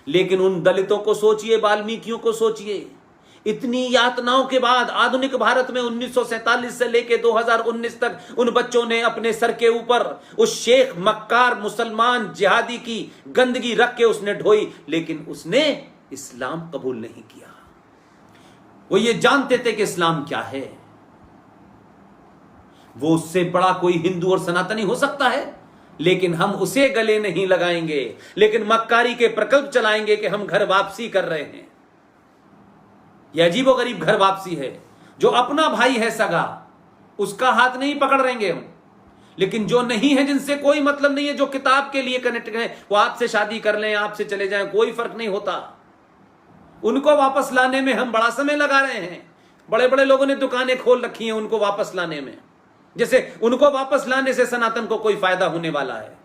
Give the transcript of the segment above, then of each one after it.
लेकिन उन दलितों को सोचिए, वाल्मीकियों को सोचिए, इतनी यातनाओं के बाद आधुनिक भारत में 1947 से लेकर 2019 तक उन बच्चों ने अपने सर के ऊपर उस शेख मक्कार मुसलमान जिहादी की गंदगी रख के उसने ढोई, लेकिन उसने इस्लाम कबूल नहीं किया। वो ये जानते थे कि इस्लाम क्या है। वो उससे बड़ा कोई हिंदू और सनातनी हो सकता है, लेकिन हम उसे गले नहीं लगाएंगे, लेकिन मक्कारी के प्रकल्प चलाएंगे कि हम घर वापसी कर रहे हैं। यह अजीबोगरीब घर वापसी है। जो अपना भाई है सगा, उसका हाथ नहीं पकड़ रहेंगे हम, लेकिन जो नहीं है, जिनसे कोई मतलब नहीं है, जो किताब के लिए कनेक्ट है, वो आपसे शादी कर लें, आपसे चले जाएं, कोई फर्क नहीं होता। उनको वापस लाने में हम बड़ा समय लगा रहे हैं। बड़े बड़े लोगों ने दुकानें खोल रखी हैं उनको वापस लाने में, जैसे उनको वापस लाने से सनातन को कोई फायदा होने वाला है।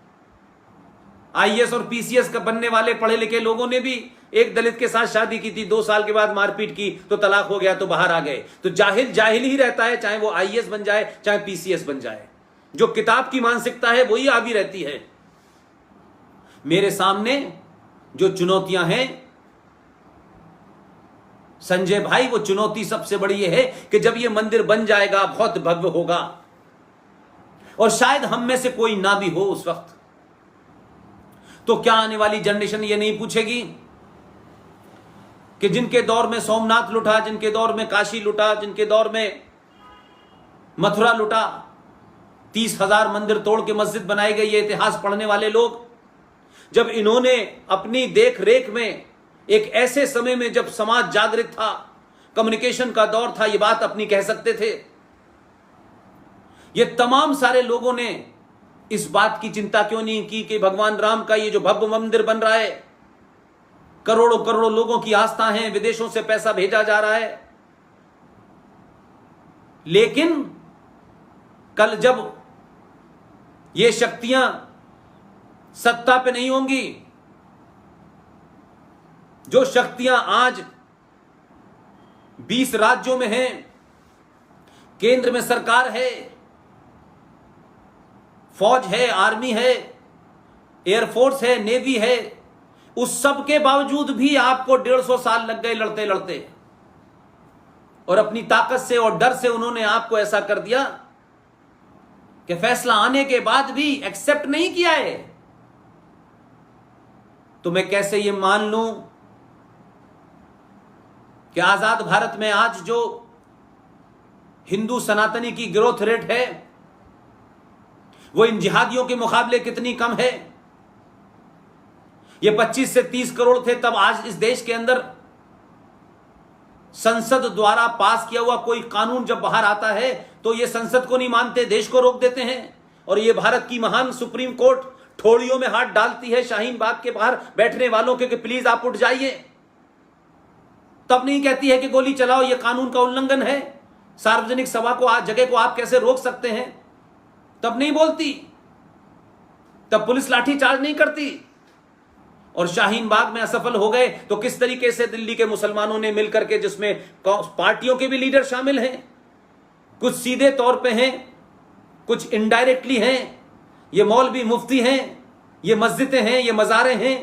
आईएएस और पीसीएस का बनने वाले पढ़े लिखे लोगों ने भी एक दलित के साथ शादी की थी, 2 साल के बाद मारपीट की तो तलाक हो गया, तो बाहर आ गए। तो जाहिल जाहिल ही रहता है, चाहे वो आईएएस बन जाए चाहे पीसीएस बन जाए। जो किताब की मानसिकता है वही आवी रहती है। मेरे सामने जो चुनौतियां हैं संजय भाई, वो चुनौती सबसे बड़ी ये है कि जब ये मंदिर बन जाएगा, बहुत भव्य होगा, और शायद हम में से कोई ना भी हो उस वक्त, तो क्या आने वाली जनरेशन ये नहीं पूछेगी कि जिनके दौर में सोमनाथ लुटा, जिनके दौर में काशी लुटा, जिनके दौर में मथुरा लुटा, 30,000 मंदिर तोड़ के मस्जिद बनाई गई, ये इतिहास पढ़ने वाले लोग, जब इन्होंने अपनी देख रेख में एक ऐसे समय में जब समाज जागृत था, कम्युनिकेशन का दौर था, ये बात अपनी कह सकते थे, ये तमाम सारे लोगों ने इस बात की चिंता क्यों नहीं की कि भगवान राम का ये जो भव्य मंदिर बन रहा है, करोड़ों करोड़ों लोगों की आस्था है, विदेशों से पैसा भेजा जा रहा है, लेकिन कल जब ये शक्तियां सत्ता पे नहीं होंगी, जो शक्तियां आज 20 राज्यों में हैं, केंद्र में सरकार है, फौज है, आर्मी है, एयरफोर्स है, नेवी है, उस सब के बावजूद भी आपको 150 साल लग गए लड़ते लड़ते, और अपनी ताकत से और डर से उन्होंने आपको ऐसा कर दिया कि फैसला आने के बाद भी एक्सेप्ट नहीं किया है। तो मैं कैसे ये मान लूं कि आजाद भारत में आज जो हिंदू सनातनी की ग्रोथ रेट है वो इन जिहादियों के मुकाबले कितनी कम है। ये 25 से 30 करोड़ थे तब, आज इस देश के अंदर संसद द्वारा पास किया हुआ कोई कानून जब बाहर आता है तो ये संसद को नहीं मानते, देश को रोक देते हैं, और ये भारत की महान सुप्रीम कोर्ट ठोड़ियों में हाथ डालती है शाहीन बाग के बाहर बैठने वालों के कि प्लीज आप उठ जाइए। तब नहीं कहती है कि गोली चलाओ, ये कानून का उल्लंघन है, सार्वजनिक सभा को, जगह को आप कैसे रोक सकते हैं, तब नहीं बोलती, तब पुलिस लाठीचार्ज नहीं करती। और शाहीन बाग में असफल हो गए तो किस तरीके से दिल्ली के मुसलमानों ने मिलकर के, जिसमें पार्टियों के भी लीडर शामिल हैं, कुछ सीधे तौर पे हैं, कुछ इनडायरेक्टली हैं, ये मौलवी मुफ्ती हैं, ये मस्जिदें हैं, ये मज़ारें हैं,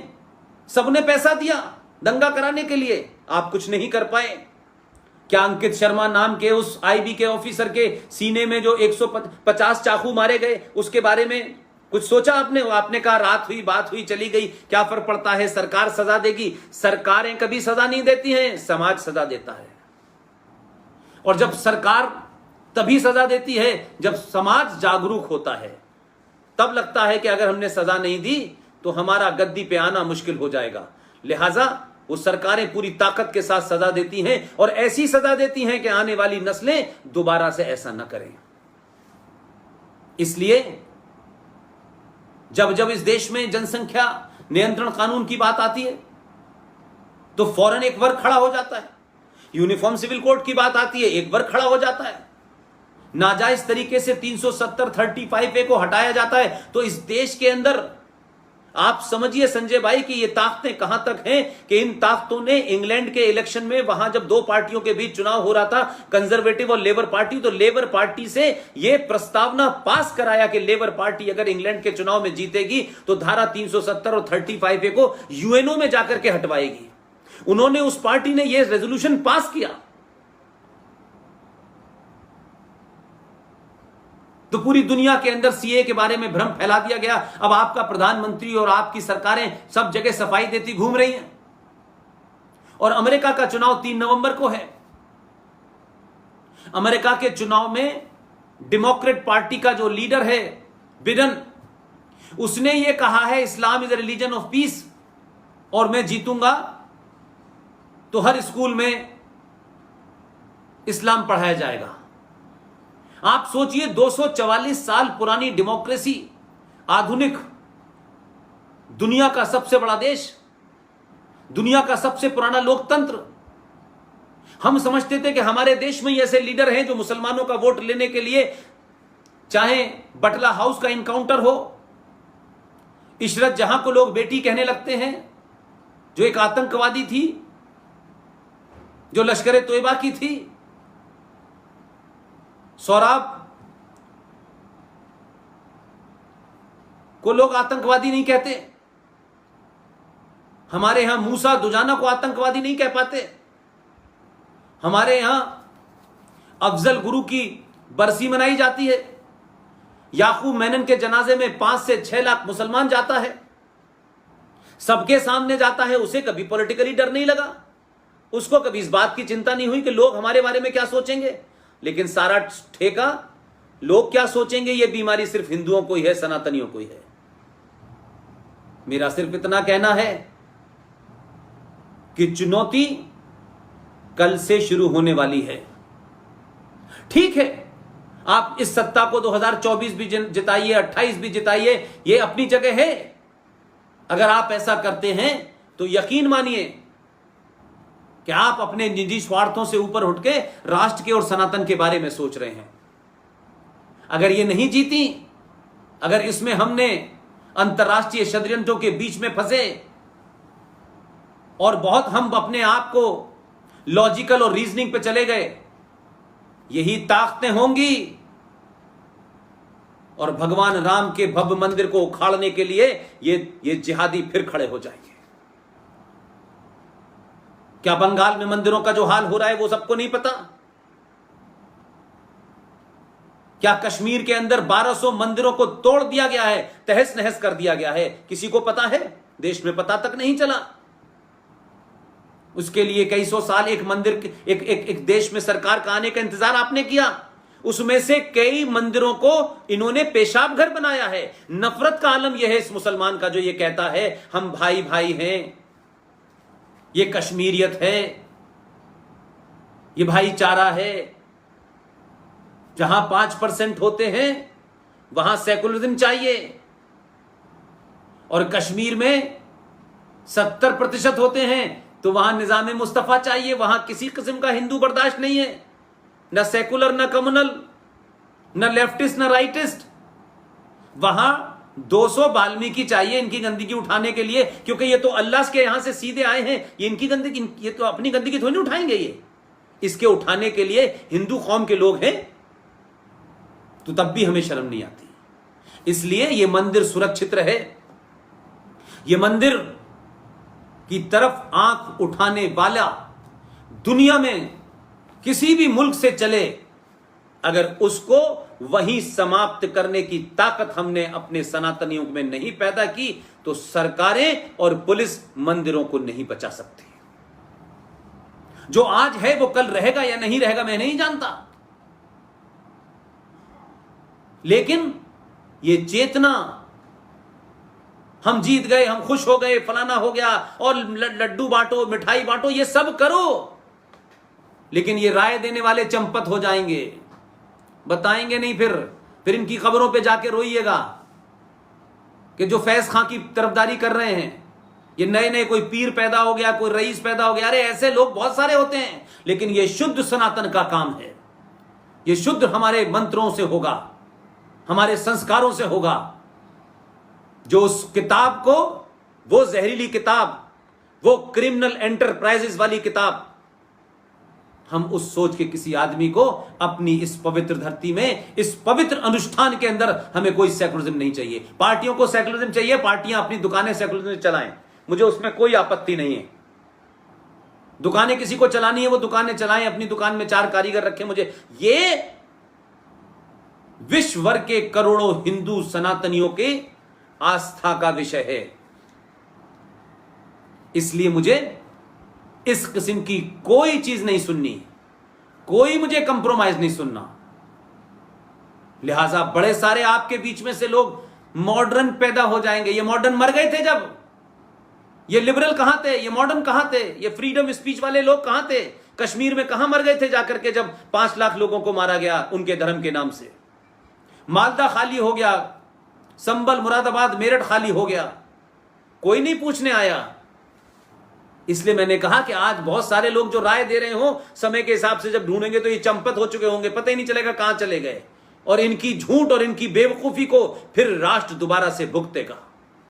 सबने पैसा दिया दंगा कराने के लिए, आप कुछ नहीं कर पाए। क्या अंकित शर्मा नाम के उस आईबी के ऑफिसर के सीने में जो 150 चाकू मारे गए, उसके बारे में कुछ सोचा आपने? आपने कहा रात हुई, बात हुई, चली गई, क्या फर्क पड़ता है, सरकार सजा देगी। सरकारें कभी सजा नहीं देती हैं, समाज सजा देता है। और जब सरकार तभी सजा देती है जब समाज जागरूक होता है, तब लगता है कि अगर हमने सजा नहीं दी तो हमारा गद्दी पे आना मुश्किल हो जाएगा। लिहाजा वो सरकारें पूरी ताकत के साथ सजा देती हैं, और ऐसी सजा देती हैं कि आने वाली नस्लें दोबारा से ऐसा न करें। इसलिए जब जब इस देश में जनसंख्या नियंत्रण कानून की बात आती है तो फौरन एक वर्ग खड़ा हो जाता है। यूनिफॉर्म सिविल कोड की बात आती है, एक वर्ग खड़ा हो जाता है। नाजायज तरीके से 370 35A को हटाया जाता है तो इस देश के अंदर आप समझिए संजय भाई कि ये ताकतें कहां तक हैं कि इन ताकतों ने इंग्लैंड के इलेक्शन में, वहां जब दो पार्टियों के बीच चुनाव हो रहा था, कंजर्वेटिव और लेबर पार्टी, तो लेबर पार्टी से यह प्रस्तावना पास कराया कि लेबर पार्टी अगर इंग्लैंड के चुनाव में जीतेगी तो धारा 370 और 35A को यूएनओ में जाकर के हटवाएगी। उन्होंने, उस पार्टी ने यह रेजोल्यूशन पास किया। तो पूरी दुनिया के अंदर सीए के बारे में भ्रम फैला दिया गया। अब आपका प्रधानमंत्री और आपकी सरकारें सब जगह सफाई देती घूम रही हैं। और अमेरिका का चुनाव 3 नवंबर को है। अमेरिका के चुनाव में डेमोक्रेट पार्टी का जो लीडर है बिडेन, उसने यह कहा है Islam is a religion of peace, और मैं जीतूंगा तो हर स्कूल में इस्लाम पढ़ाया जाएगा। आप सोचिए, 244 साल पुरानी डेमोक्रेसी, आधुनिक, दुनिया का सबसे बड़ा देश, दुनिया का सबसे पुराना लोकतंत्र। हम समझते थे कि हमारे देश में ही ऐसे लीडर हैं जो मुसलमानों का वोट लेने के लिए, चाहे बटला हाउस का इनकाउंटर हो, इशरत जहां को लोग बेटी कहने लगते हैं, जो एक आतंकवादी थी, जो लश्कर तोयबा की थी, सौराब को लोग आतंकवादी नहीं कहते। हमारे यहां मूसा दुजाना को आतंकवादी नहीं कह पाते। हमारे यहां अफजल गुरु की बरसी मनाई जाती है। याकूब मेनन के जनाजे में 5 से 6 लाख मुसलमान जाता है, सबके सामने जाता है। उसे कभी पॉलिटिकली डर नहीं लगा, उसको कभी इस बात की चिंता नहीं हुई कि लोग हमारे बारे में क्या सोचेंगे। लेकिन सारा ठेका लोग क्या सोचेंगे, यह बीमारी सिर्फ हिंदुओं को ही है, सनातनियों को ही है। मेरा सिर्फ इतना कहना है कि चुनौती कल से शुरू होने वाली है। ठीक है, आप इस सत्ता को 2024 भी जिताइए, 28 भी जिताइए, यह अपनी जगह है। अगर आप ऐसा करते हैं तो यकीन मानिए कि आप अपने निजी स्वार्थों से ऊपर उठ के राष्ट्र के और सनातन के बारे में सोच रहे हैं। अगर ये नहीं जीती, अगर इसमें हमने अंतर्राष्ट्रीय षड्यंत्रों के बीच में फंसे और बहुत हम अपने आप को लॉजिकल और रीजनिंग पे चले गए, यही ताकतें होंगी और भगवान राम के भव्य मंदिर को उखाड़ने के लिए ये जिहादी फिर खड़े हो जाएंगे। क्या बंगाल में मंदिरों का जो हाल हो रहा है वो सबको नहीं पता? क्या कश्मीर के अंदर 1200 मंदिरों को तोड़ दिया गया है, तहस नहस कर दिया गया है? किसी को पता है? देश में पता तक नहीं चला। उसके लिए कई सौ साल एक मंदिर, एक देश में सरकार का आने का इंतजार आपने किया। उसमें से कई मंदिरों को इन्होंने पेशाब घर बनाया है। नफरत का आलम यह है इस मुसलमान का, जो ये कहता है हम भाई भाई हैं, ये कश्मीरियत है, ये भाईचारा है। जहां 5% होते हैं वहां सेकुलरिज्म चाहिए, और कश्मीर में 70% होते हैं तो वहां निजाम मुस्तफा चाहिए। वहां किसी किस्म का हिंदू बर्दाश्त नहीं है, न सेकुलर, न कम्युनल, न लेफ्टिस्ट, न राइटिस्ट। वहां 200 वाल्मीकि चाहिए इनकी गंदगी उठाने के लिए, क्योंकि ये तो अल्लाह के यहां से सीधे आए हैं। ये इनकी गंदगी, ये तो अपनी गंदगी थोड़ी नहीं उठाएंगे। ये इसके उठाने के लिए हिंदू कौम के लोग हैं, तो तब भी हमें शर्म नहीं आती। इसलिए ये मंदिर सुरक्षित रहे। ये मंदिर की तरफ आंख उठाने वाला दुनिया में किसी भी मुल्क से चले, अगर उसको वहीं समाप्त करने की ताकत हमने अपने सनातनियों में नहीं पैदा की, तो सरकारें और पुलिस मंदिरों को नहीं बचा सकती। जो आज है वो कल रहेगा या नहीं रहेगा मैं नहीं जानता, लेकिन ये चेतना, हम जीत गए, हम खुश हो गए, फलाना हो गया, और लड्डू बांटो, मिठाई बांटो, ये सब करो, लेकिन ये राय देने वाले चंपत हो जाएंगे, बताएंगे नहीं। फिर इनकी खबरों पे जाके रोइएगा कि जो फैज खां की तरफदारी कर रहे हैं, ये नए नए कोई पीर पैदा हो गया, कोई रईस पैदा हो गया। अरे ऐसे लोग बहुत सारे होते हैं, लेकिन ये शुद्ध सनातन का काम है। ये शुद्ध हमारे मंत्रों से होगा, हमारे संस्कारों से होगा। जो उस किताब को, वो जहरीली किताब, वो क्रिमिनल एंटरप्राइजेस वाली किताब, हम उस सोच के किसी आदमी को अपनी इस पवित्र धरती में, इस पवित्र अनुष्ठान के अंदर, हमें कोई सेकुलरिज्म नहीं चाहिए। पार्टियों को सेकुलरिज्म चाहिए, पार्टियां अपनी दुकानें सेकुलरिज्म चलाएं, मुझे उसमें कोई आपत्ति नहीं है। दुकानें किसी को चलानी है वो दुकानें चलाएं, अपनी दुकान में 4 कारीगर रखें। मुझे ये विश्व भर के करोड़ों हिंदू सनातनियों के आस्था का विषय है। इसलिए मुझे इस किस्म की कोई चीज नहीं सुननी, कोई मुझे कंप्रोमाइज नहीं सुनना। लिहाजा बड़े सारे आपके बीच में से लोग मॉडर्न पैदा हो जाएंगे। ये मॉडर्न मर गए थे जब, ये लिबरल कहां थे, ये मॉडर्न कहां थे, ये फ्रीडम स्पीच वाले लोग कहां थे, कश्मीर में कहां मर गए थे जाकर के जब 5 लाख लोगों को मारा गया उनके धर्म के नाम से। मालदा खाली हो गया, संबल, मुरादाबाद, मेरठ खाली हो गया, कोई नहीं पूछने आया। इसलिए मैंने कहा कि आज बहुत सारे लोग जो राय दे रहे हो, समय के हिसाब से जब ढूंढेंगे तो ये चंपत हो चुके होंगे, पता ही नहीं चलेगा कहां चले गए। और इनकी झूठ और इनकी बेवकूफी को फिर राष्ट्र दोबारा से भुगतेगा।